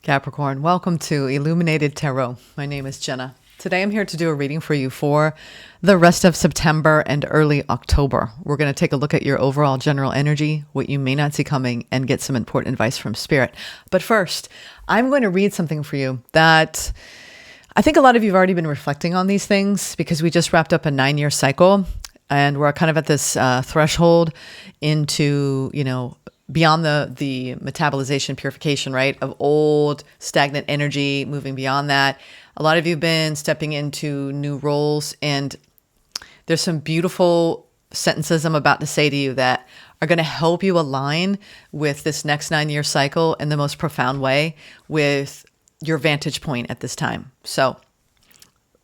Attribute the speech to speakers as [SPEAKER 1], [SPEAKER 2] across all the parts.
[SPEAKER 1] Capricorn, welcome to Illuminated Tarot. My name is Jenna. Today I'm here to do a reading for you for the rest of September and early October. We're going to take a look at your overall general energy, what you may not see coming, and get some important advice from Spirit. But first, I'm going to read something for you that I think a lot of you have already been reflecting on these things because we just wrapped up a 9-year cycle and we're kind of at this threshold into, beyond the metabolization purification, right, of old stagnant energy, moving beyond that. A lot of you have been stepping into new roles, and there's some beautiful sentences I'm about to say to you that are going to help you align with this next 9-year cycle in the most profound way with your vantage point at this time. So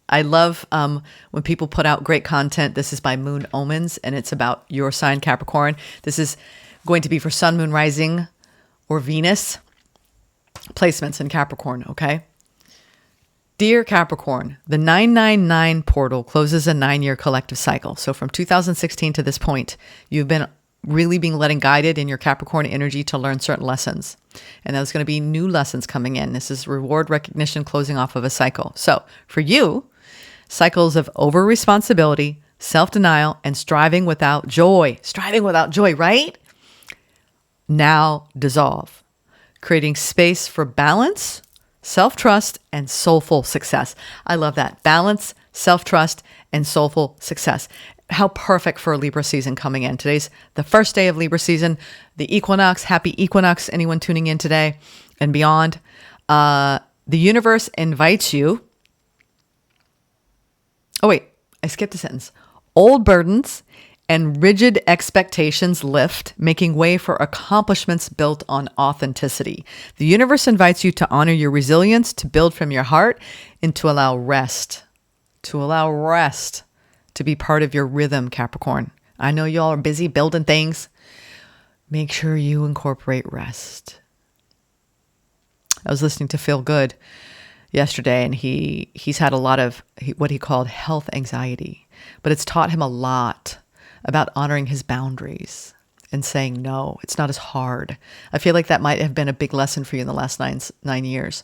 [SPEAKER 1] I love when people put out great content. This is by Moon Omens, and it's about your sign, Capricorn. This is going to be for Sun, Moon, Rising, or Venus placements in Capricorn, okay? Dear Capricorn, the 999 portal closes a 9-year collective cycle. So from 2016 to this point, you've been really being led and guided in your Capricorn energy to learn certain lessons. And there's going to be new lessons coming in. This is reward recognition closing off of a cycle. So for you, cycles of over-responsibility, self-denial, and striving without joy, right? Now dissolve, creating space for balance, self-trust, and soulful success. I love that. Balance, self-trust, and soulful success. How perfect for a Libra season coming in. Today's the first day of Libra season, the equinox. Happy equinox, anyone tuning in today and beyond. The universe invites you. Oh, wait, I skipped a sentence. Old burdens and rigid expectations lift, making way for accomplishments built on authenticity. The universe invites you to honor your resilience, to build from your heart, and to allow rest to be part of your rhythm, Capricorn. I know y'all are busy building things. Make sure you incorporate rest. I was listening to Feel Good yesterday, and he's had a lot of what he called health anxiety, but it's taught him a lot about honoring his boundaries and saying no. It's not as hard. I feel like that might have been a big lesson for you in the last 9 years.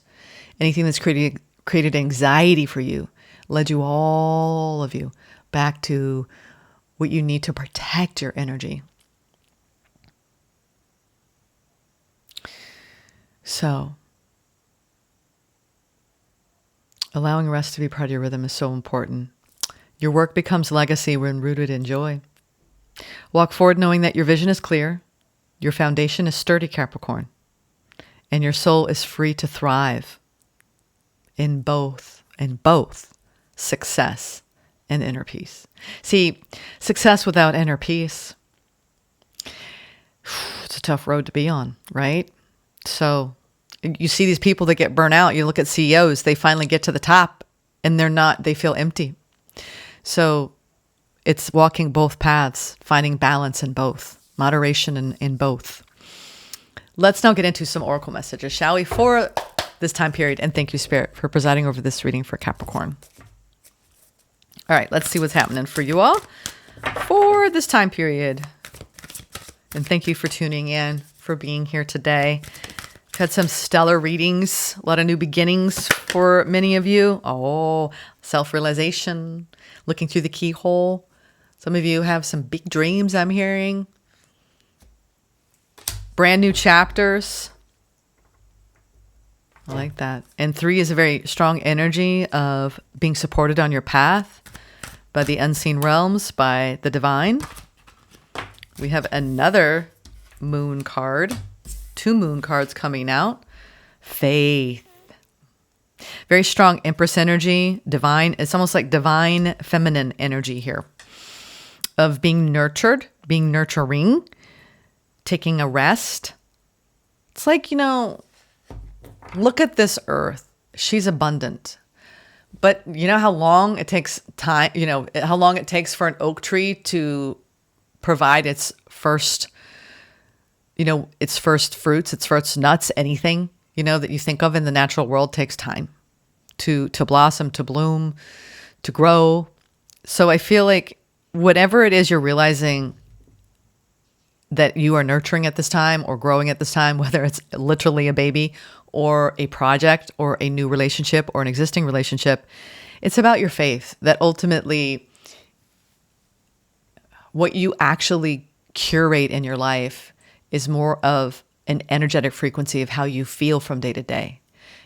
[SPEAKER 1] Anything that's created anxiety for you led you, all of you, back to what you need to protect your energy. So allowing rest to be part of your rhythm is so important. Your work becomes legacy when rooted in joy. Walk forward knowing that your vision is clear, your foundation is sturdy, Capricorn, and your soul is free to thrive in both success and inner peace. See, success without inner peace, it's a tough road to be on, right? So you see these people that get burnt out. You look at CEOs, they finally get to the top and they feel empty. So it's walking both paths, finding balance in both, moderation in both. Let's now get into some oracle messages, shall we, for this time period. And thank you, Spirit, for presiding over this reading for Capricorn. All right, let's see what's happening for you all for this time period. And thank you for tuning in, for being here today. Had some stellar readings, a lot of new beginnings for many of you. Oh, self-realization, looking through the keyhole. Some of you have some big dreams, I'm hearing. Brand new chapters. I like that. And 3 is a very strong energy of being supported on your path by the unseen realms, by the divine. We have another moon card. 2 moon cards coming out. Faith. Very strong Empress energy. Divine. It's almost like divine feminine energy here. Of being nurtured, being nurturing, taking a rest. It's like, look at this earth. She's abundant. But you know how long it takes time, how long it takes for an oak tree to provide its first fruits, its first nuts, anything, that you think of in the natural world takes time to blossom, to bloom, to grow. So I feel like whatever it is you're realizing that you are nurturing at this time or growing at this time, whether it's literally a baby or a project or a new relationship or an existing relationship, it's about your faith that ultimately what you actually curate in your life is more of an energetic frequency of how you feel from day to day.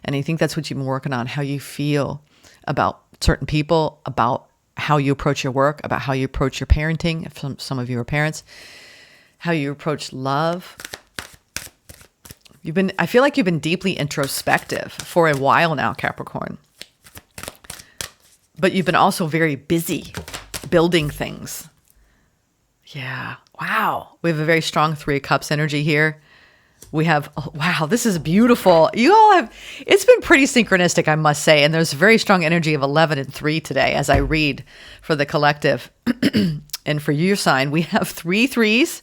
[SPEAKER 1] And I think that's what you've been working on, how you feel about certain people, about how you approach your work, about how you approach your parenting, if some of you are parents, how you approach love. I feel like you've been deeply introspective for a while now, Capricorn. But you've been also very busy building things. Yeah. Wow. We have a very strong 3 of Cups energy here. We have, oh, wow, this is beautiful. You all have, it's been pretty synchronistic, I must say. And there's very strong energy of 11 and 3 today as I read for the collective. And for your sign, we have 3 3s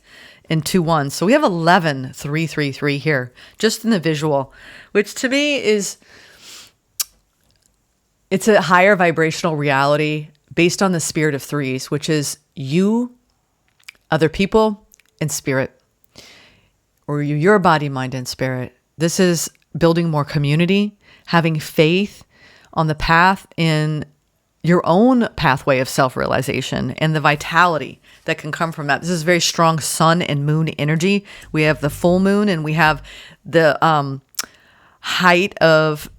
[SPEAKER 1] and 2 1s. So we have 11, 3, 3, 3 here, just in the visual, which to me is, it's a higher vibrational reality based on the spirit of 3s, which is you, other people, and spirit. Or your body, mind, and spirit. This is building more community, having faith on the path in your own pathway of self-realization and the vitality that can come from that. This is very strong sun and moon energy. We have the full moon and we have the height of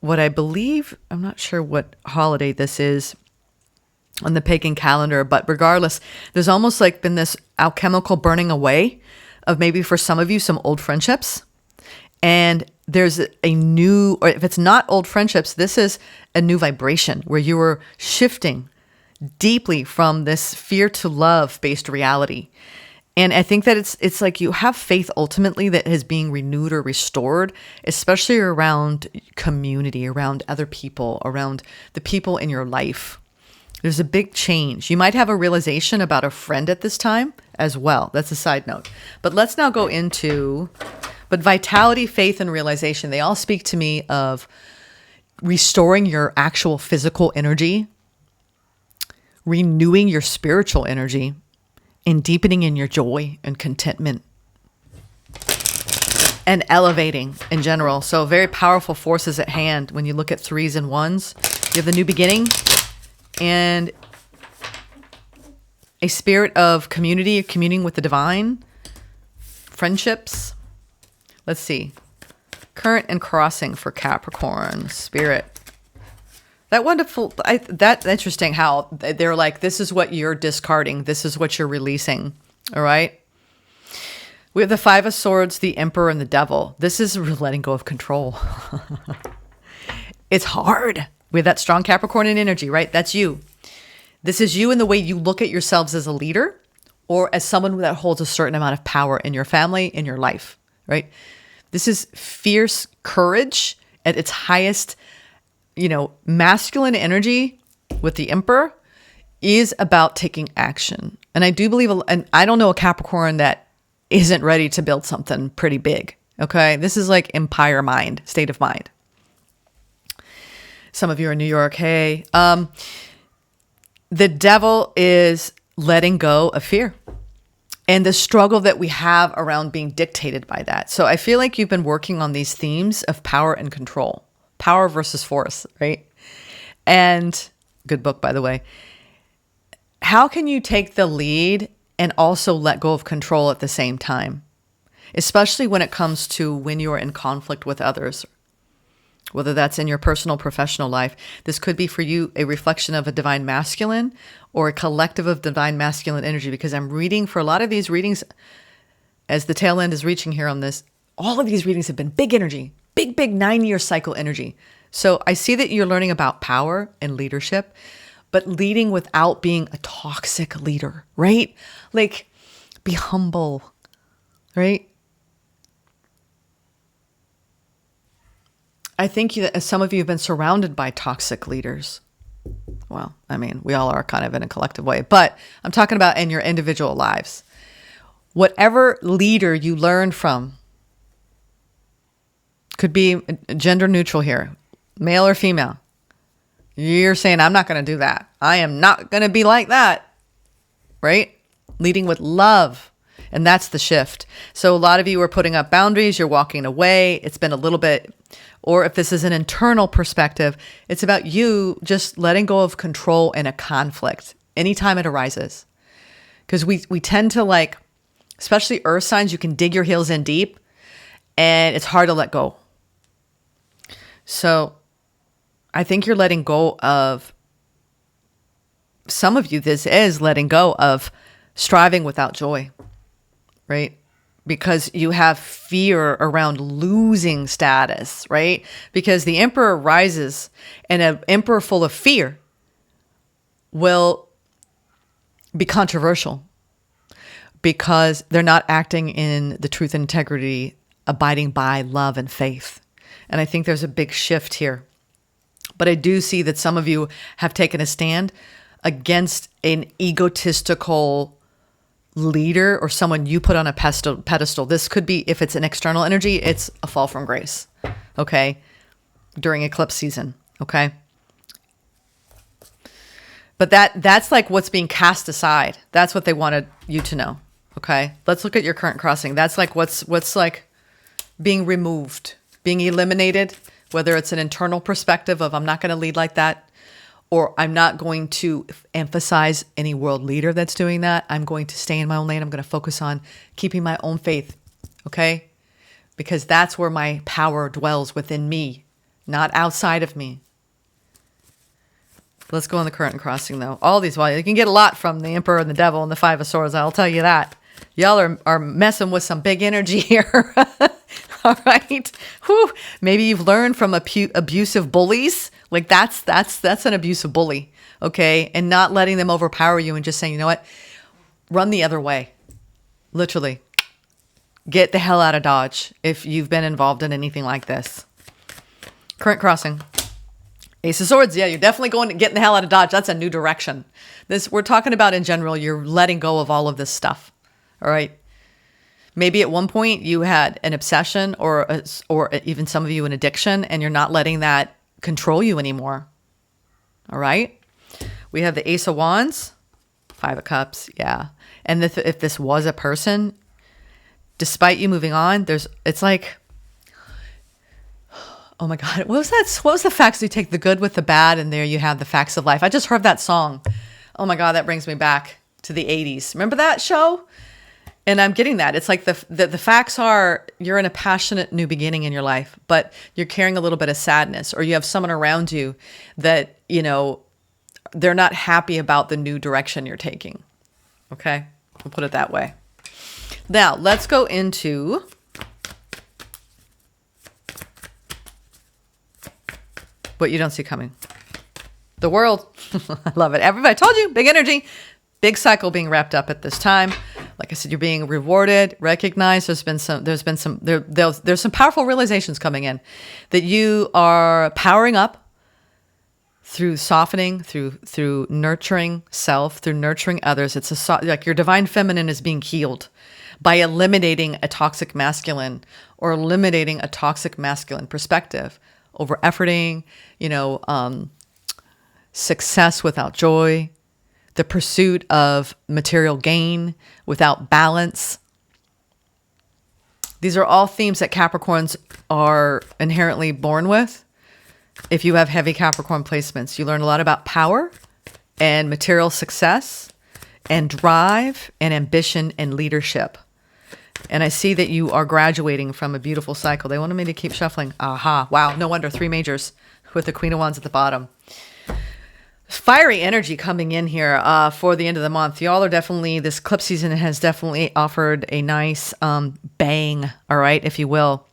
[SPEAKER 1] what I believe, I'm not sure what holiday this is on the pagan calendar, but regardless, there's almost like been this alchemical burning away of maybe for some of you, some old friendships. And there's a new, or if it's not old friendships, this is a new vibration where you are shifting deeply from this fear to love based reality. And I think that it's like you have faith ultimately that is being renewed or restored, especially around community, around other people, around the people in your life. There's a big change. You might have a realization about a friend at this time as well. That's a side note. But let's now go into, but vitality, faith, and realization, they all speak to me of restoring your actual physical energy, renewing your spiritual energy, and deepening in your joy and contentment, and elevating in general. So very powerful forces at hand when you look at 3s and 1s. You have the new beginning and a spirit of community, communing with the divine, friendships. Let's see. Current and crossing for Capricorn, spirit. That wonderful, that's interesting how they're like, this is what you're discarding. This is what you're releasing. All right. We have the 5 of Swords, the Emperor, and the Devil. This is letting go of control. It's hard. We have that strong Capricornian energy, right? That's you. This is you in the way you look at yourselves as a leader or as someone that holds a certain amount of power in your family, in your life, right? This is fierce courage at its highest. Masculine energy with the Emperor is about taking action. And I do believe, and I don't know a Capricorn that isn't ready to build something pretty big. Okay. This is like empire mind, state of mind. Some of you are in New York. Hey, the Devil is letting go of fear and the struggle that we have around being dictated by that. So I feel like you've been working on these themes of power and control. Power versus force, right? And good book, by the way. How can you take the lead and also let go of control at the same time? Especially when it comes to when you are in conflict with others, whether that's in your personal, professional life. This could be for you a reflection of a divine masculine or a collective of divine masculine energy, because I'm reading for a lot of these readings as the tail end is reaching here on this. All of these readings have been big energy. Big 9-year cycle energy. So I see that you're learning about power and leadership, but leading without being a toxic leader, right? Like, be humble, right? I think some of you have been surrounded by toxic leaders. Well, I mean, we all are kind of in a collective way, but I'm talking about in your individual lives. Whatever leader you learn from, could be gender neutral here, male or female. You're saying, I'm not going to do that. I am not going to be like that, right? Leading with love And that's the shift. So a lot of you are putting up boundaries, you're walking away. It's been a little bit, or if this is an internal perspective, it's about you just letting go of control in a conflict anytime it arises. Because we tend to, like, especially earth signs, you can dig your heels in deep and it's hard to let go. So I think you're letting go of, some of you, this is letting go of striving without joy, right? Because you have fear around losing status, right? Because the emperor rises, and an emperor full of fear will be controversial because they're not acting in the truth and integrity, abiding by love and faith. And I think there's a big shift here. But I do see that some of you have taken a stand against an egotistical leader or someone you put on a pedestal. This could be, if it's an external energy, it's a fall from grace, okay? During eclipse season, okay? But that's like what's being cast aside. That's what they wanted you to know, okay? Let's look at your current crossing. That's like what's like being removed, being eliminated, whether it's an internal perspective of I'm not going to lead like that, or I'm not going to emphasize any world leader that's doing that. I'm going to stay in my own lane. I'm going to focus on keeping my own faith, okay? Because that's where my power dwells, within me, not outside of me. Let's go on the current crossing, though. All these, well, you can get a lot from the Emperor and the Devil and the Five of Swords, I'll tell you that. Y'all are messing with some big energy here. All right. Whew. Maybe you've learned from abusive bullies. Like that's an abusive bully. Okay. And not letting them overpower you and just saying, you know what? Run the other way. Literally. Get the hell out of Dodge if you've been involved in anything like this. Current crossing. Ace of Swords. Yeah, you're definitely getting the hell out of Dodge. That's a new direction. We're talking about in general, you're letting go of all of this stuff. All right. Maybe at one point you had an obsession or even some of you an addiction, and you're not letting that control you anymore. All right. We have the Ace of Wands, Five of Cups. Yeah. And if this was a person, despite you moving on, it's like, oh my God, what was that? What was the facts? You take the good with the bad, and there you have the facts of life. I just heard that song. Oh my God, that brings me back to the 80s. Remember that show? And I'm getting that. It's like the facts are, you're in a passionate new beginning in your life, but you're carrying a little bit of sadness, or you have someone around you that, you know, they're not happy about the new direction you're taking. Okay? We'll put it that way. Now, let's go into what you don't see coming. The world. I love it. Everybody, I told you, big energy. Big cycle being wrapped up at this time. Like I said, you're being rewarded, recognized. There's some powerful realizations coming in that you are powering up through softening, through nurturing self, through nurturing others. It's like your divine feminine is being healed by eliminating a toxic masculine, or eliminating a toxic masculine perspective over efforting, success without joy, the pursuit of material gain without balance. These are all themes that Capricorns are inherently born with. If you have heavy Capricorn placements, you learn a lot about power and material success and drive and ambition and leadership. And I see that you are graduating from a beautiful cycle. They wanted me to keep shuffling. Aha. Wow. No wonder. 3 majors with the Queen of Wands at the bottom. Fiery energy coming in here for the end of the month. Y'all are definitely, this eclipse season has definitely offered a nice bang, all right, if you will.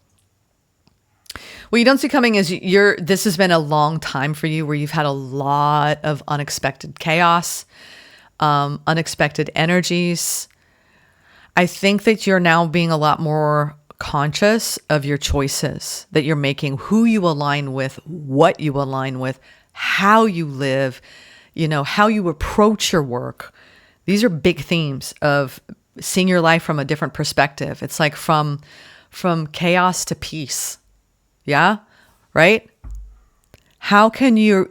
[SPEAKER 1] What you don't see coming is this has been a long time for you where you've had a lot of unexpected chaos, unexpected energies. I think that you're now being a lot more conscious of your choices that you're making, who you align with, what you align with, how you live, how you approach your work. These are big themes of seeing your life from a different perspective. It's like from chaos to peace. Yeah. Right. How can you,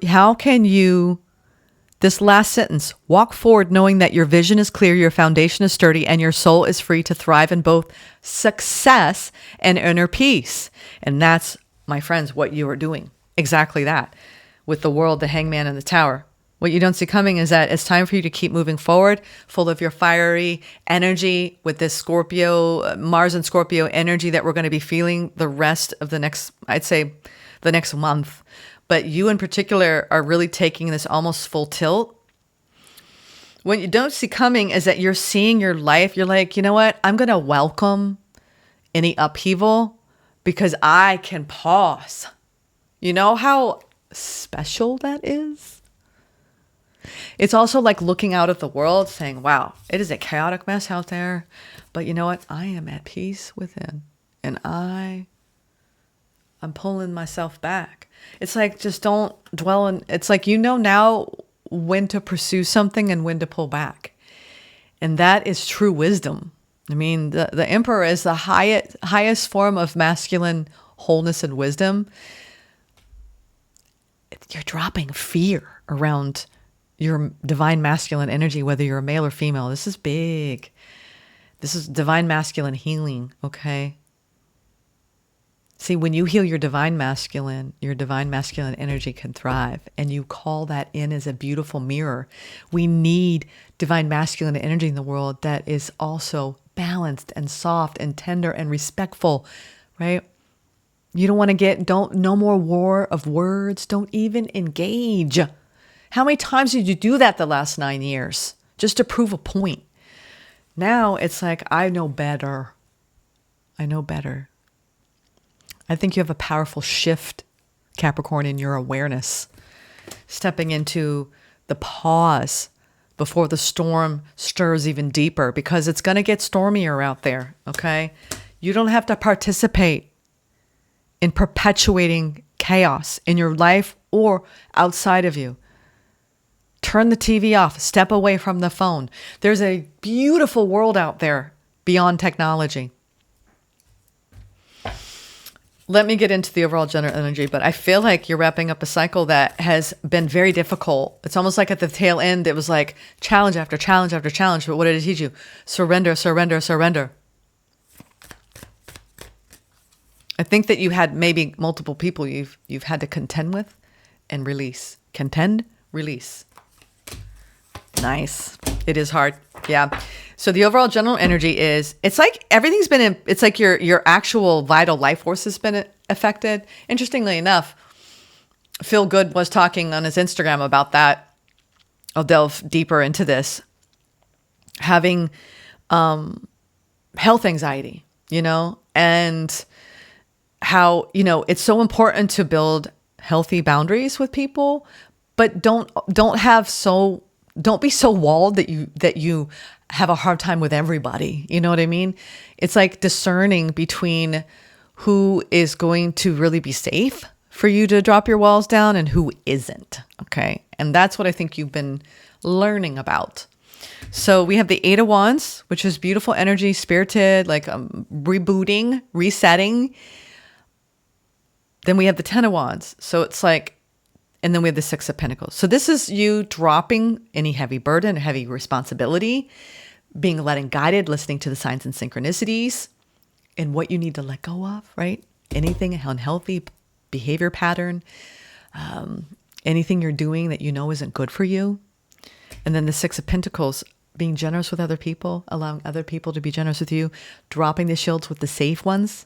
[SPEAKER 1] This last sentence, walk forward knowing that your vision is clear, your foundation is sturdy, and your soul is free to thrive in both success and inner peace. And that's, my friends, what you are doing. Exactly that. With the world, the hangman, and the tower. What you don't see coming is that it's time for you to keep moving forward, full of your fiery energy with this Scorpio, Mars and Scorpio energy that we're going to be feeling the rest of the next, I'd say, the next month. But you in particular are really taking this almost full tilt. What you don't see coming is that you're seeing your life. You're like, you know what? I'm going to welcome any upheaval because I can pause. You know how special that is? It's also like looking out at the world saying, wow, it is a chaotic mess out there. But you know what? I am at peace within. And I'm pulling myself back. It's like, just don't dwell in, it's like, you know now when to pursue something and when to pull back. And that is true wisdom. I mean, the emperor is the highest form of masculine wholeness and wisdom. You're dropping fear around your divine masculine energy, whether you're a male or female. This is big. This is divine masculine healing, okay? See, when you heal your divine masculine energy can thrive, and you call that in as a beautiful mirror. We need divine masculine energy in the world that is also balanced and soft and tender and respectful, right? You don't want to no more war of words. Don't even engage. How many times did you do that the last 9 years just to prove a point? Now it's like, I know better. I know better. I think you have a powerful shift, Capricorn, in your awareness, stepping into the pause before the storm stirs even deeper, because it's going to get stormier out there, okay? You don't have to participate in perpetuating chaos in your life or outside of you. Turn the TV off, step away from the phone. There's a beautiful world out there beyond technology. Let me get into the overall general energy, but I feel like you're wrapping up a cycle that has been very difficult. It's almost like at the tail end, it was like challenge after challenge after challenge. But what did it teach you? Surrender, surrender, surrender. I think that you had maybe multiple people you've had to contend with and release. Contend, release. Nice. It is hard. Yeah. So the overall general energy is, it's like everything's been it's like your actual vital life force has been affected. Interestingly enough, Phil Good was talking on his Instagram about that. I'll delve deeper into this. Having health anxiety, and how, it's so important to build healthy boundaries with people, but don't be so walled that you have a hard time with everybody. You know what I mean? It's like discerning between who is going to really be safe for you to drop your walls down and who isn't. Okay. And that's what I think you've been learning about. So we have the Eight of Wands, which is beautiful energy, spirited, like rebooting, resetting. Then we have the Ten of Wands. So it's like, and then we have the Six of Pentacles. So this is you dropping any heavy burden, heavy responsibility, being led and guided, listening to the signs and synchronicities and what you need to let go of, right? Anything unhealthy behavior pattern, anything you're doing that you know isn't good for you. And then the Six of Pentacles, being generous with other people, allowing other people to be generous with you, dropping the shields with the safe ones,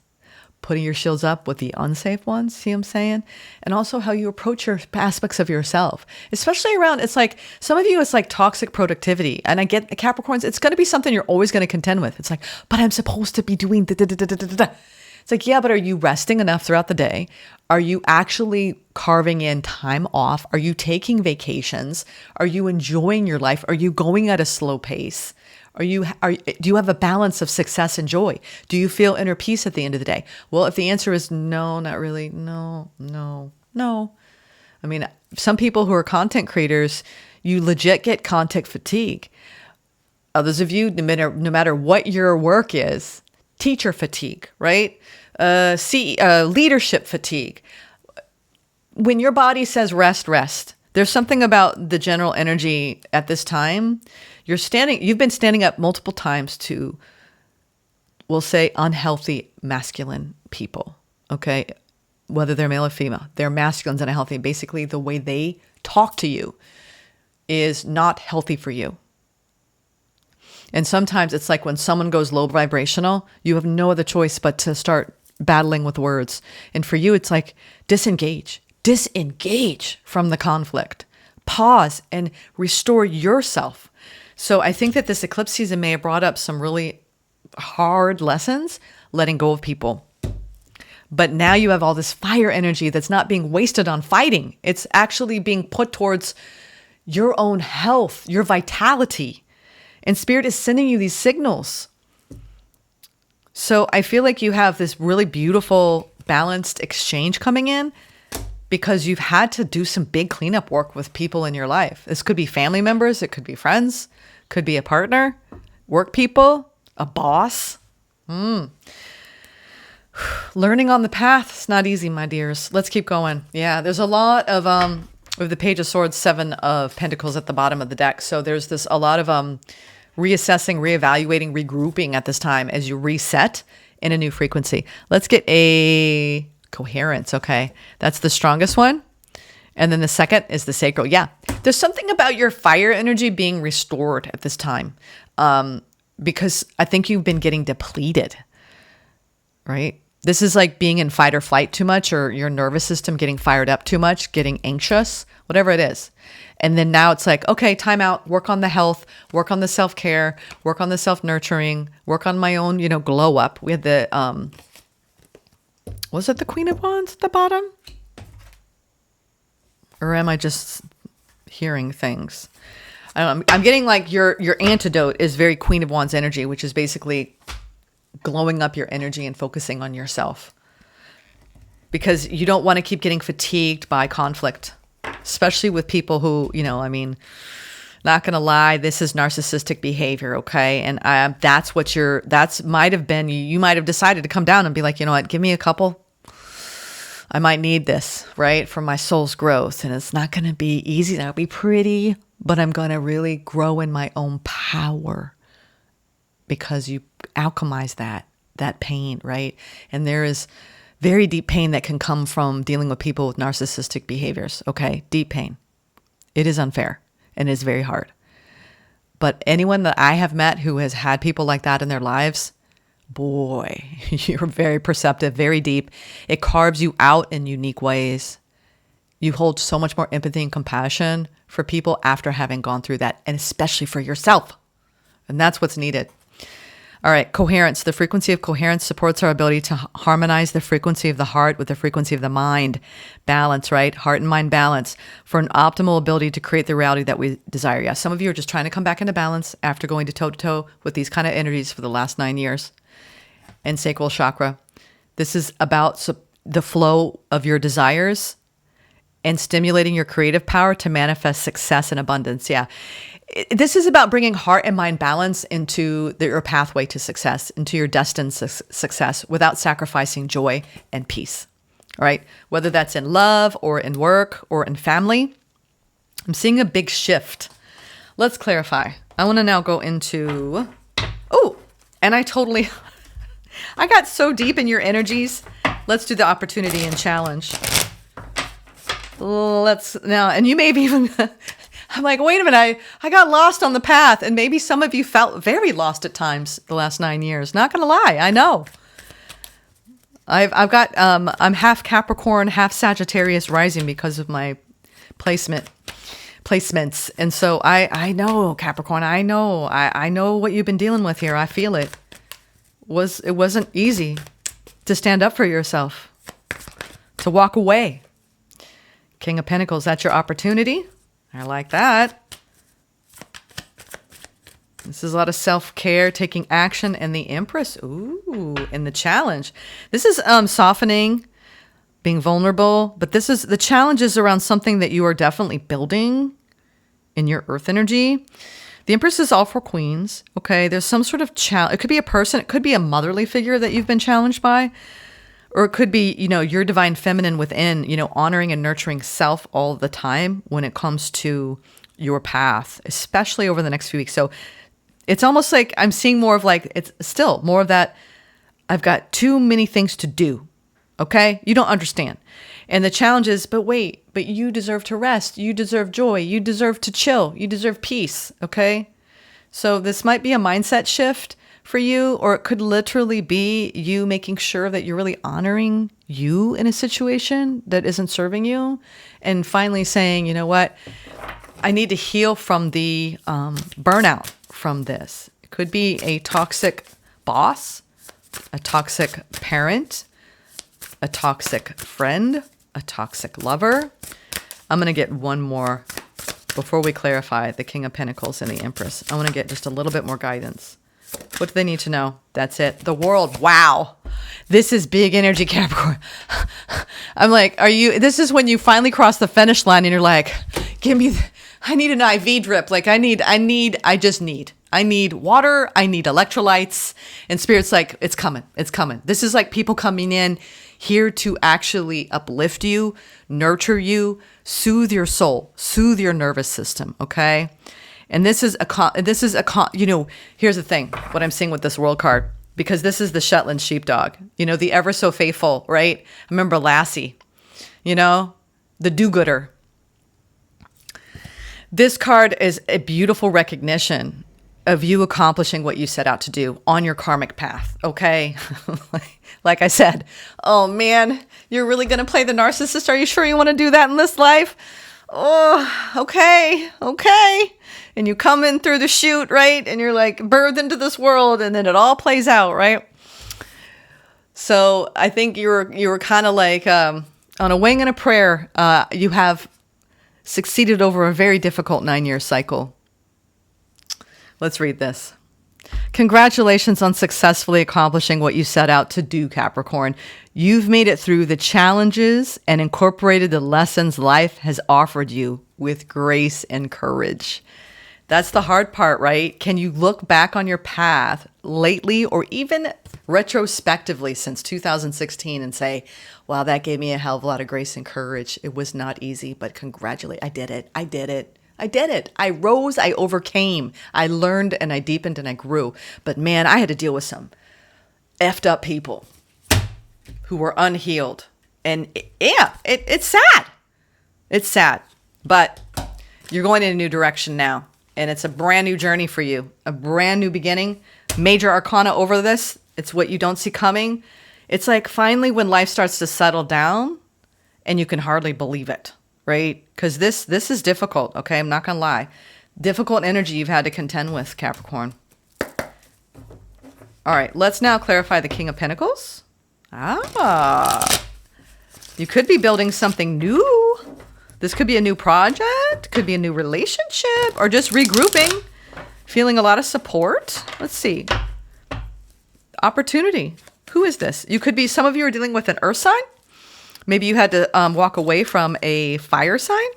[SPEAKER 1] putting your shields up with the unsafe ones, see what I'm saying? And also how you approach your aspects of yourself, especially around, it's like, some of you, it's like toxic productivity. And I get Capricorns, it's going to be something you're always going to contend with. It's like, but I'm supposed to be doing da da da da da da. It's like, yeah, but are you resting enough throughout the day? Are you actually carving in time off? Are you taking vacations? Are you enjoying your life? Are you going at a slow pace? Do you have a balance of success and joy? Do you feel inner peace at the end of the day? Well, if the answer is no, not really, no. I mean, some people who are content creators, you legit get content fatigue. Others of you, no matter what your work is, teacher fatigue, right? Leadership fatigue. When your body says rest, rest. There's something about the general energy at this time. You've been standing up multiple times to, we'll say, unhealthy masculine people. Okay. Whether they're male or female, they're masculines and unhealthy. Basically, the way they talk to you is not healthy for you. And sometimes it's like when someone goes low vibrational, you have no other choice but to start battling with words. And for you, it's like disengage from the conflict, pause and restore yourself. So I think that this eclipse season may have brought up some really hard lessons, letting go of people. But now you have all this fire energy that's not being wasted on fighting. It's actually being put towards your own health, your vitality. And Spirit is sending you these signals. So I feel like you have this really beautiful, balanced exchange coming in because you've had to do some big cleanup work with people in your life. This could be family members. It could be friends. Could be a partner, work people, a boss. Learning on the path is not easy, my dears. Let's keep going. Yeah, there's a lot of with the Page of Swords, 7 of Pentacles at the bottom of the deck. So there's a lot of reassessing, reevaluating, regrouping at this time as you reset in a new frequency. Let's get a coherence. Okay, that's the strongest one. And then the second is the sacral. Yeah, there's something about your fire energy being restored at this time because I think you've been getting depleted, right? This is like being in fight or flight too much, or your nervous system getting fired up too much, getting anxious, whatever it is. And then now it's like, okay, time out, work on the health, work on the self-care, work on the self-nurturing, work on my own, glow up. We had the, was it the Queen of Wands at the bottom? Or am I just hearing things? I don't know. I'm getting like your antidote is very Queen of Wands energy, which is basically glowing up your energy and focusing on yourself. Because you don't want to keep getting fatigued by conflict, especially with people who, not going to lie, this is narcissistic behavior, okay? And might have been, you might have decided to come down and be like, you know what, give me a couple. I might need this, right? For my soul's growth. And it's not going to be easy. That'll be pretty, but I'm going to really grow in my own power because you alchemize that pain, right? And there is very deep pain that can come from dealing with people with narcissistic behaviors, okay? Deep pain. It is unfair and is very hard. But anyone that I have met who has had people like that in their lives, boy, you're very perceptive, very deep. It carves you out in unique ways. You hold so much more empathy and compassion for people after having gone through that, and especially for yourself. And that's what's needed. All right, coherence. The frequency of coherence supports our ability to harmonize the frequency of the heart with the frequency of the mind. Balance, right? Heart and mind balance for an optimal ability to create the reality that we desire. Yeah, some of you are just trying to come back into balance after going to toe-to-toe with these kind of energies for the last 9 years. And sacral chakra. This is about the flow of your desires and stimulating your creative power to manifest success and abundance. Yeah. This is about bringing heart and mind balance into your pathway to success, into your destined success without sacrificing joy and peace. All right. Whether that's in love or in work or in family, I'm seeing a big shift. Let's clarify. I want to now go into, and I got so deep in your energies. Let's do the opportunity and challenge. And you may have even, I'm like, wait a minute, I got lost on the path. And maybe some of you felt very lost at times the last 9 years. Not going to lie, I know. I've got, I'm half Capricorn, half Sagittarius rising because of my placements. And so I know, Capricorn, I know what you've been dealing with here. I feel it. It wasn't easy to stand up for yourself, to walk away. King of Pentacles, that's your opportunity. I like that. This is a lot of self-care, taking action, and the Empress. Ooh, and the challenge. This is softening, being vulnerable, but this is the challenge is around something that you are definitely building in your earth energy. The Empress is all for queens. Okay, there's some sort of challenge. It could be a person. It could be a motherly figure that you've been challenged by. Or it could be, your divine feminine within, honoring and nurturing self all the time when it comes to your path, especially over the next few weeks. So it's almost like I'm seeing more of like, it's still more of that. I've got too many things to do. Okay. You don't understand. And the challenge is, but you deserve to rest. You deserve joy. You deserve to chill. You deserve peace. Okay. So this might be a mindset shift for you, or it could literally be you making sure that you're really honoring you in a situation that isn't serving you. And finally saying, you know what, I need to heal from the burnout from this. It could be a toxic boss, a toxic parent, a toxic friend, a toxic lover. I'm going to get one more before we clarify the King of Pentacles and the Empress. I want to get just a little bit more guidance. What do they need to know? That's it. The world. Wow. This is big energy, Capricorn. I'm like, this is when you finally cross the finish line and you're like, I need an IV drip. Like I need water. I need electrolytes. And Spirit's like, it's coming. It's coming. This is like people coming in here to actually uplift you, nurture you, soothe your soul, soothe your nervous system. Okay. And here's the thing, what I'm seeing with this world card, because this is the Shetland sheepdog, the ever so faithful, right? I remember Lassie, the do-gooder. This card is a beautiful recognition of you accomplishing what you set out to do on your karmic path, okay? Like I said, oh man, you're really going to play the narcissist? Are you sure you want to do that in this life? Oh, okay. And you come in through the chute, right? And you're like birthed into this world, and then it all plays out, right? So I think you were kind of like on a wing and a prayer. You have succeeded over a very difficult 9-year cycle. Let's read this. Congratulations on successfully accomplishing what you set out to do, Capricorn. You've made it through the challenges and incorporated the lessons life has offered you with grace and courage. That's the hard part, right? Can you look back on your path lately or even retrospectively since 2016 and say, wow, that gave me a hell of a lot of grace and courage. It was not easy, but congratulate. I did it. I rose, I overcame, I learned, and I deepened, and I grew. But man, I had to deal with some effed up people who were unhealed. And it's sad. It's sad. But you're going in a new direction now. And it's a brand new journey for you. A brand new beginning. Major arcana over this. It's what you don't see coming. It's like finally when life starts to settle down and you can hardly believe it. Right? Because this is difficult, okay? I'm not going to lie. Difficult energy you've had to contend with, Capricorn. All right, let's now clarify the King of Pentacles. You could be building something new. This could be a new project, could be a new relationship, or just regrouping, feeling a lot of support. Let's see. Opportunity. Who is this? You could be, some of you are dealing with an earth sign. Maybe you had to walk away from a fire sign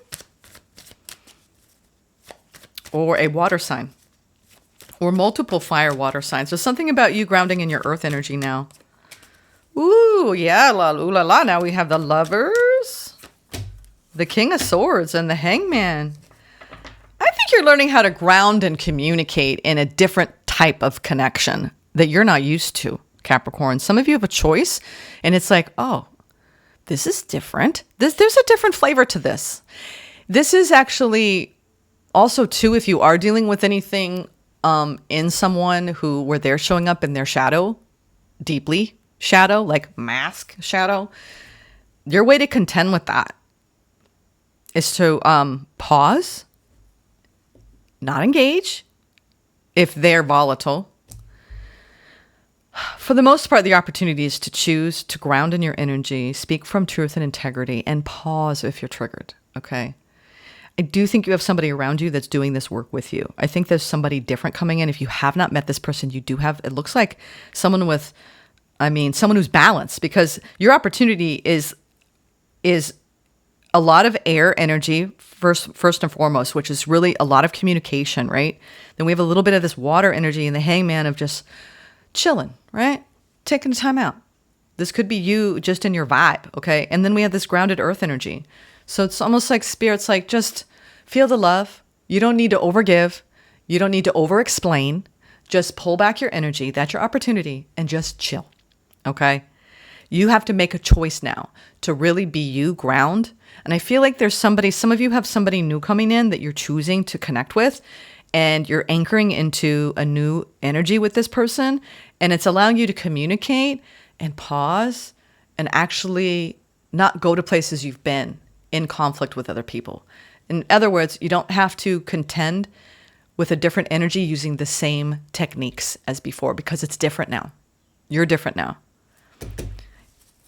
[SPEAKER 1] or a water sign or multiple fire water signs. There's something about you grounding in your earth energy now. Ooh, yeah, ooh la la. Now we have the Lovers, the King of Swords, and the Hangman. I think you're learning how to ground and communicate in a different type of connection that you're not used to, Capricorn. Some of you have a choice, and it's like, oh, this is different. There's a different flavor to this. This is actually also, too, if you are dealing with anything in someone where they're showing up in their shadow, deeply shadow, like mask shadow, your way to contend with that is to pause, not engage if they're volatile. For the most part, the opportunity is to choose to ground in your energy, speak from truth and integrity, and pause if you're triggered, okay? I do think you have somebody around you that's doing this work with you. I think there's somebody different coming in. If you have not met this person, you do have, it looks like someone who's balanced, because your opportunity is a lot of air energy, first and foremost, which is really a lot of communication, right? Then we have a little bit of this water energy and the Hangman of just chilling, right? Taking the time out. This could be you just in your vibe, okay? And then we have this grounded earth energy. So it's almost like spirit's like, just feel the love. You don't need to overgive. You don't need to over-explain. Just pull back your energy. That's your opportunity. And just chill, okay? You have to make a choice now to really be you, ground. And I feel like there's somebody, some of you have somebody new coming in that you're choosing to connect with, and you're anchoring into a new energy with this person. And it's allowing you to communicate and pause and actually not go to places you've been in conflict with other people. In other words, you don't have to contend with a different energy using the same techniques as before, because it's different now. You're different now.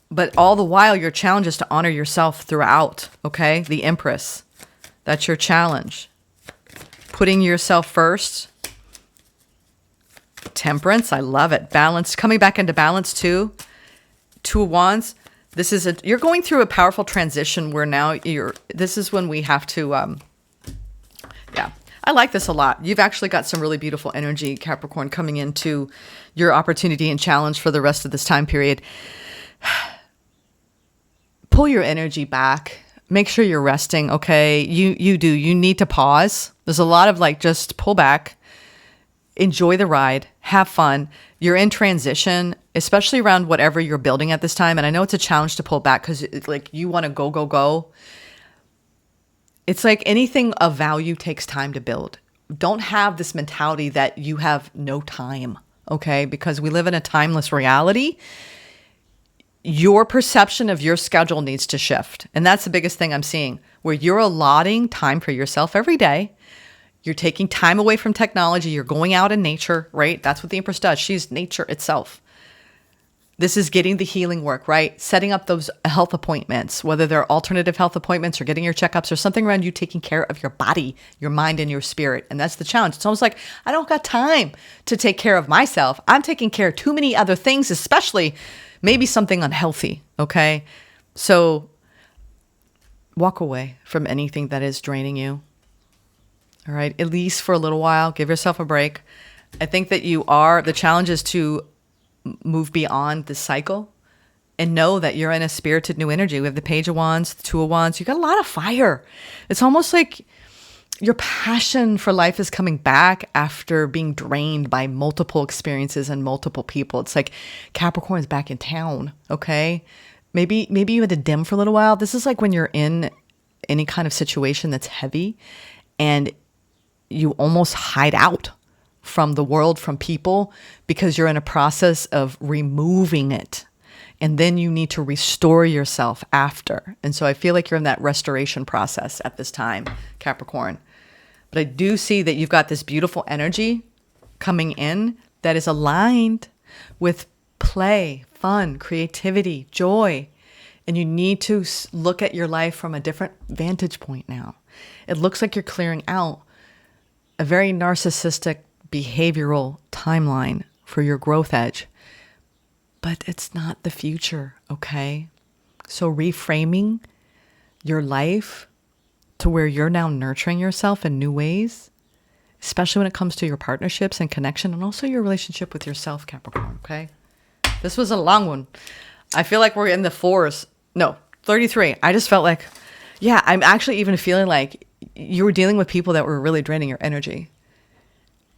[SPEAKER 1] But all the while, your challenge is to honor yourself throughout, okay? The Empress. That's your challenge. Putting yourself first. Temperance, I love it. Balance, coming back into balance too. Two of Wands. You're going through a powerful transition where now this is when we have to, yeah. I like this a lot. You've actually got some really beautiful energy, Capricorn, coming into your opportunity and challenge for the rest of this time period. Pull your energy back. Make sure you're resting, okay? You need to pause. There's a lot of like, just pull back, enjoy the ride, have fun. You're in transition, especially around whatever you're building at this time. And I know it's a challenge to pull back because like you want to go. It's like anything of value takes time to build. Don't have this mentality that you have no time, okay? Because we live in a timeless reality. Your perception of your schedule needs to shift. And that's the biggest thing I'm seeing, where you're allotting time for yourself every day. You're taking time away from technology. You're going out in nature, right? That's what the Empress does. She's nature itself. This is getting the healing work, right? Setting up those health appointments, whether they're alternative health appointments or getting your checkups or something around you taking care of your body, your mind, and your spirit. And that's the challenge. It's almost like, I don't got time to take care of myself. I'm taking care of too many other things, especially maybe something unhealthy, okay? So walk away from anything that is draining you, all right? At least for a little while, give yourself a break. I think that the challenge is to move beyond the cycle and know that you're in a spirited new energy. We have the Page of Wands, the Two of Wands. You got a lot of fire. It's almost like your passion for life is coming back after being drained by multiple experiences and multiple people. It's like Capricorn is back in town, okay? Maybe you had to dim for a little while. This is like when you're in any kind of situation that's heavy and you almost hide out from the world, from people, because you're in a process of removing it. And then you need to restore yourself after. And so I feel like you're in that restoration process at this time, Capricorn. But I do see that you've got this beautiful energy coming in that is aligned with play, fun, creativity, joy. And you need to look at your life from a different vantage point now. It looks like you're clearing out a very narcissistic behavioral timeline for your growth edge, but it's not the future, okay? So reframing your life to where you're now nurturing yourself in new ways, especially when it comes to your partnerships and connection, and also your relationship with yourself, Capricorn, okay? This was a long one. I feel like we're in the 33. I just felt like, yeah, I'm actually even feeling like you were dealing with people that were really draining your energy.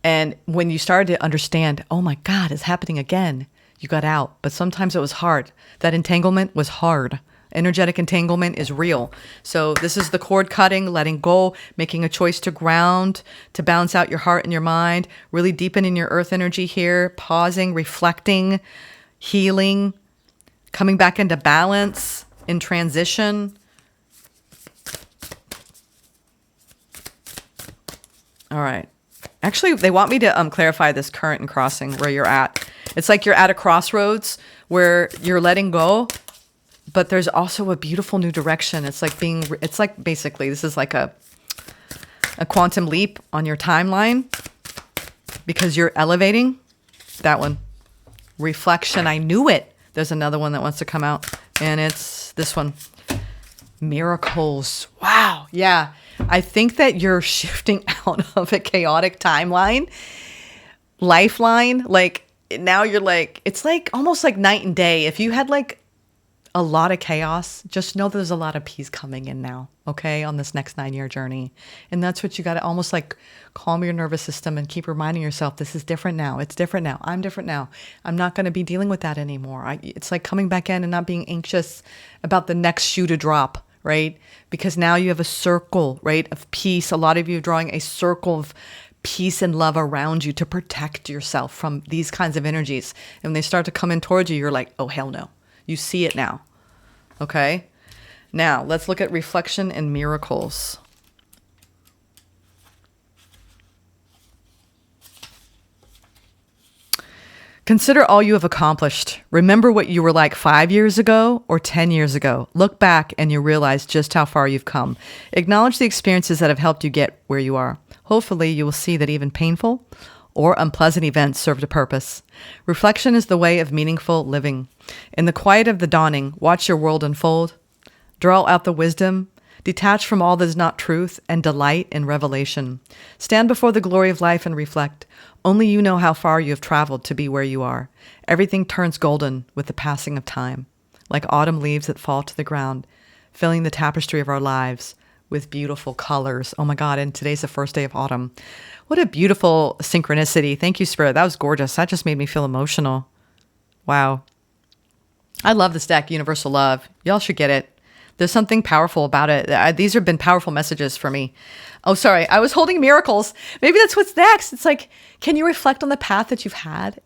[SPEAKER 1] And when you started to understand, oh my God, it's happening again, you got out. But sometimes it was hard. That entanglement was hard. Energetic entanglement is real. So this is the cord cutting, letting go, making a choice to ground, to balance out your heart and your mind, really deepening your earth energy here, pausing, reflecting, healing, coming back into balance, in transition. All right. Actually, they want me to clarify this current and crossing where you're at. It's like you're at a crossroads where you're letting go, but there's also a beautiful new direction. It's like basically this is like a quantum leap on your timeline because you're elevating. That one. Reflection. I knew it. There's another one that wants to come out, and it's this one. Miracles. Wow. Yeah. I think that you're shifting out of a chaotic timeline, lifeline. Like now you're like, it's like almost like night and day. If you had like a lot of chaos, just know there's a lot of peace coming in now, okay, on this next 9-year journey. And that's what you got to almost like calm your nervous system and keep reminding yourself, this is different now. It's different now. I'm different now. I'm not going to be dealing with that anymore. It's like coming back in and not being anxious about the next shoe to drop, right? Because now you have a circle, right, of peace. A lot of you are drawing a circle of peace and love around you to protect yourself from these kinds of energies. And when they start to come in towards you, you're like, oh, hell no. You see it now. Okay? Now, let's look at reflection and miracles. Consider all you have accomplished. Remember what you were like 5 years ago or 10 years ago. Look back and you realize just how far you've come. Acknowledge the experiences that have helped you get where you are. Hopefully, you will see that even painful or unpleasant events served a purpose. Reflection is the way of meaningful living. In the quiet of the dawning, watch your world unfold. Draw out the wisdom. Detach from all that is not truth and delight in revelation. Stand before the glory of life and reflect. Only you know how far you have traveled to be where you are. Everything turns golden with the passing of time, like autumn leaves that fall to the ground, filling the tapestry of our lives with beautiful colors. Oh my God, and today's the first day of autumn. What a beautiful synchronicity. Thank you, Spirit. That was gorgeous. That just made me feel emotional. Wow. I love this deck, Universal Love. Y'all should get it. There's something powerful about it. These have been powerful messages for me. Oh, sorry. I was holding miracles. Maybe that's what's next. It's like, can you reflect on the path that you've had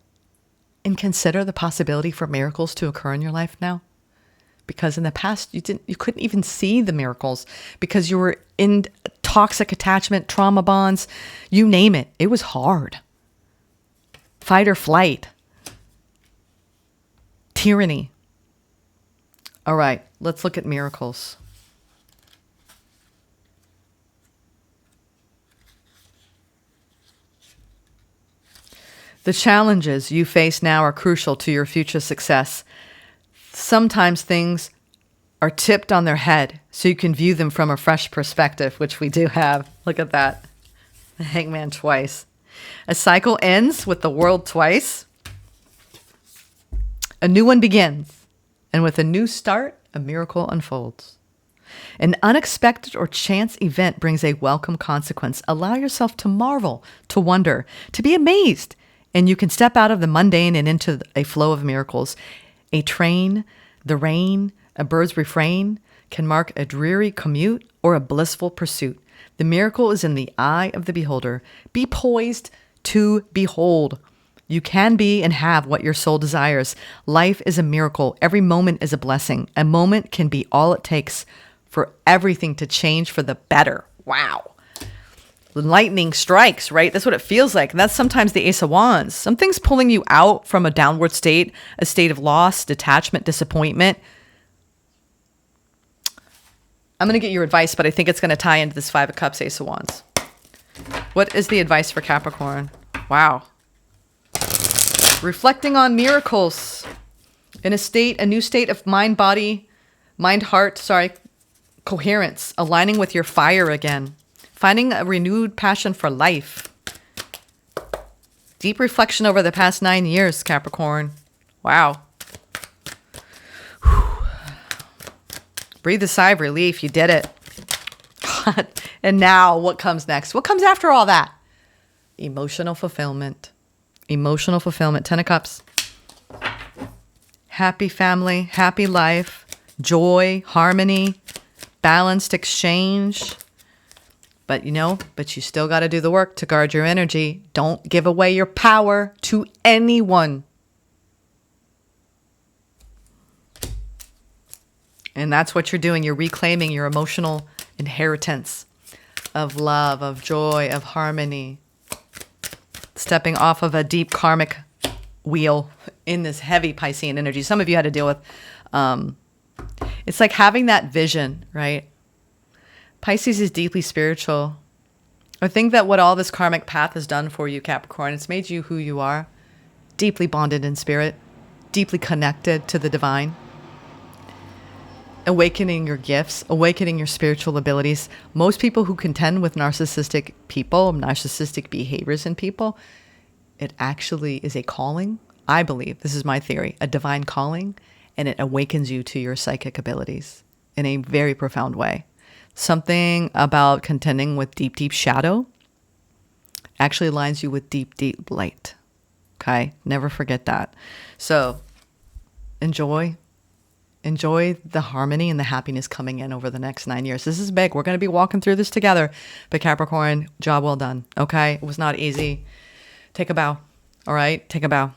[SPEAKER 1] and consider the possibility for miracles to occur in your life now? Because in the past, you couldn't even see the miracles because you were in toxic attachment, trauma bonds, you name it. It was hard. Fight or flight. Tyranny. All right, let's look at miracles. The challenges you face now are crucial to your future success. Sometimes things are tipped on their head so you can view them from a fresh perspective, which we do have. Look at that. The Hangman twice. A cycle ends with the world twice. A new one begins. And with a new start, a miracle unfolds. An unexpected or chance event brings a welcome consequence. Allow yourself to marvel, to wonder, to be amazed. And you can step out of the mundane and into a flow of miracles. A train, the rain, a bird's refrain can mark a dreary commute or a blissful pursuit. The miracle is in the eye of the beholder. Be poised to behold. You can be and have what your soul desires. Life is a miracle. Every moment is a blessing. A moment can be all it takes for everything to change for the better. Wow. Lightning strikes, right? That's what it feels like. And that's sometimes the Ace of Wands. Something's pulling you out from a downward state, a state of loss, detachment, disappointment. I'm going to get your advice, but I think it's going to tie into this Five of Cups, Ace of Wands. What is the advice for Capricorn? Wow. Reflecting on miracles in a new state of mind, heart, coherence, aligning with your fire again, finding a renewed passion for life. Deep reflection over the past 9 years, Capricorn. Wow. Whew. Breathe a sigh of relief. You did it. And now what comes next? What comes after all that? Emotional fulfillment. Emotional fulfillment. 10 of Cups. Happy family, happy life, joy, harmony, balanced exchange. But you still got to do the work to guard your energy. Don't give away your power to anyone. And that's what you're doing. You're reclaiming your emotional inheritance of love, of joy, of harmony. Stepping off of a deep karmic wheel in this heavy Piscean energy. Some of you had to deal with, it's like having that vision, right? Pisces is deeply spiritual. I think that what all this karmic path has done for you, Capricorn, it's made you who you are, deeply bonded in spirit, deeply connected to the divine, awakening your gifts, awakening your spiritual abilities. Most people who contend with narcissistic behaviors in people, it actually is a calling I believe, this is my theory, a divine calling, and it awakens you to your psychic abilities in a very profound way. Something about contending with deep, deep shadow actually aligns you with deep, deep light. Okay? Never forget that. So enjoy the harmony and the happiness coming in over the next 9 years. This is big. We're going to be walking through this together. But Capricorn, job well done. Okay? It was not easy. Take a bow. All right? Take a bow.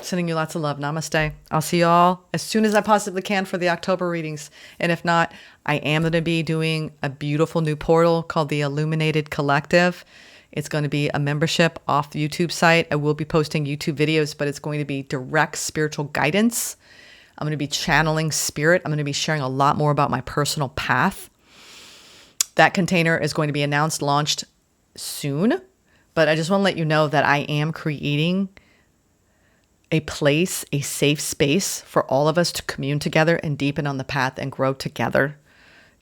[SPEAKER 1] Sending you lots of love. Namaste. I'll see y'all as soon as I possibly can for the October readings. And if not, I am going to be doing a beautiful new portal called the Illuminated Collective. It's going to be a membership off the YouTube site. I will be posting YouTube videos, but it's going to be direct spiritual guidance. I'm going to be channeling spirit. I'm going to be sharing a lot more about my personal path. That container is going to be announced, launched soon. But I just want to let you know that I am creating a place, a safe space for all of us to commune together and deepen on the path and grow together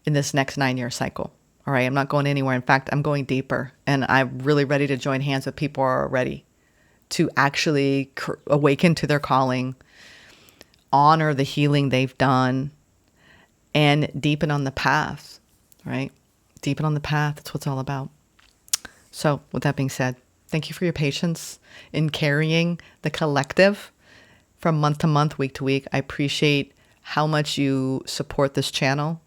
[SPEAKER 1] in this next 9-year cycle. All right, I'm not going anywhere. In fact, I'm going deeper, and I'm really ready to join hands with people who are ready to actually awaken to their calling, honor the healing they've done, and deepen on the path, right? Deepen on the path. That's what it's all about. So with that being said, thank you for your patience in carrying the collective from month to month, week to week. I appreciate how much you support this channel.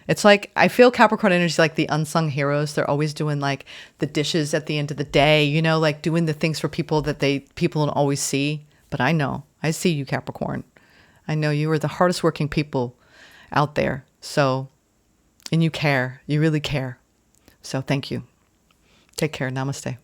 [SPEAKER 1] It's like, I feel Capricorn energy is like the unsung heroes. They're always doing like the dishes at the end of the day, you know, like doing the things for people that people don't always see. But I see you, Capricorn. I know you are the hardest working people out there. So, and you care, you really care. So thank you. Take care. Namaste.